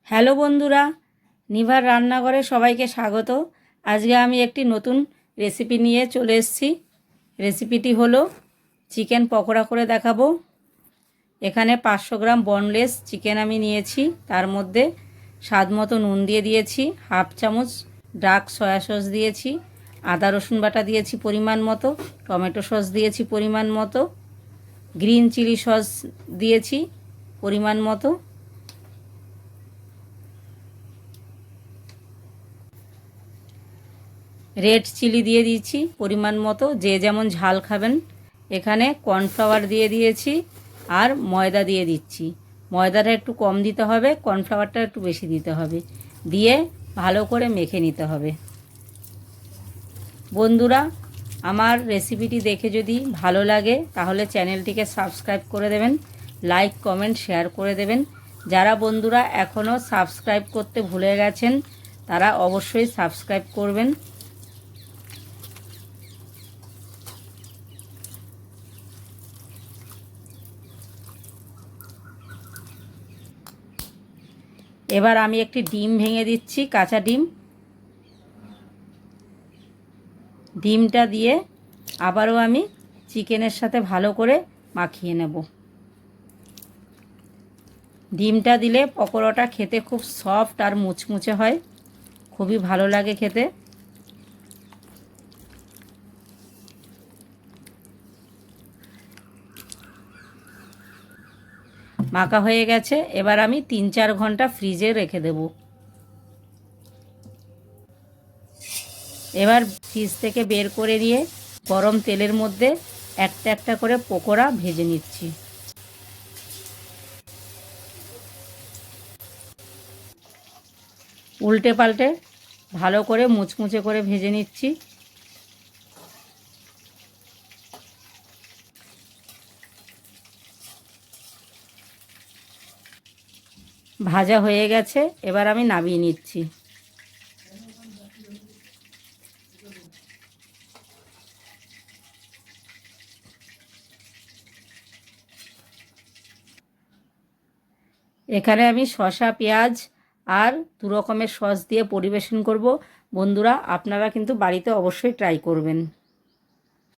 Hello বন্ধুরা, never রান্নাঘরে সবাইকে স্বাগত। আজকে আমি একটি নতুন রেসিপি নিয়ে চলে এসেছি। রেসিপিটি হলো চিকেন পকোড়া করে দেখাবো। এখানে 500 গ্রাম বনলেস চিকেন আমি নিয়েছি। তার মধ্যে স্বাদ মতো নুন দিয়ে দিয়েছি, হাফ চামচ ডার্ক সয়া সস দিয়েছি, আদা রসুন বাটা দিয়েছি পরিমাণ মতো, টমেটো সস দিয়েছি পরিমাণ মতো, গ্রিন চিলি সস দিয়েছি পরিমাণ মতো, রেড চিলি দিয়ে দিয়েছি পরিমাণ মতো, যে যেমন ঝাল খাবেন। এখানে কর্নফ্লাওয়ার দিয়ে দিয়েছি আর ময়দা দিয়ে দিচ্ছি। ময়দাটা একটু কম দিতে হবে, কর্নফ্লাওয়ারটা একটু বেশি দিতে হবে, দিয়ে ভালো করে মেখে নিতে হবে। বন্ধুরা, আমার রেসিপিটি দেখে যদি ভালো লাগে তাহলে চ্যানেলটিকে সাবস্ক্রাইব করে দেবেন, লাইক কমেন্ট শেয়ার করে দেবেন। যারা বন্ধুরা এখনও সাবস্ক্রাইব করতে ভুলে গেছেন তারা অবশ্যই সাবস্ক্রাইব করবেন। এবার আমি একটি ডিম ভেঙে দিচ্ছি, কাঁচা ডিম। ডিমটা দিয়ে আবারও আমি চিকেনের সাথে ভালো করে মাখিয়ে নেব। ডিমটা দিলে পকোড়াটা খেতে খুব সফট আর মুচমুচে হয়, খুবই ভালো লাগে খেতে। মাখা হয়ে গেছে, এবার আমি 3-4 ঘন্টা ফ্রিজে রেখে দেব। এবার ফ্রিজ থেকে বের করে নিয়ে গরম তেলের মধ্যে একটা একটা করে পকোড়া ভেজে নিচ্ছি। উল্টে পাল্টে ভালো করে মুচমুচে করে ভেজে নিচ্ছি। ভাজা হয়ে গেছে, এবার আমি নামিয়ে নিচ্ছি। এখানে আমি শসা, পেঁয়াজ আর 2 রকমের সস দিয়ে পরিবেশন করব। বন্ধুরা, আপনারা কিন্তু বাড়িতে অবশ্যই ট্রাই করবেন।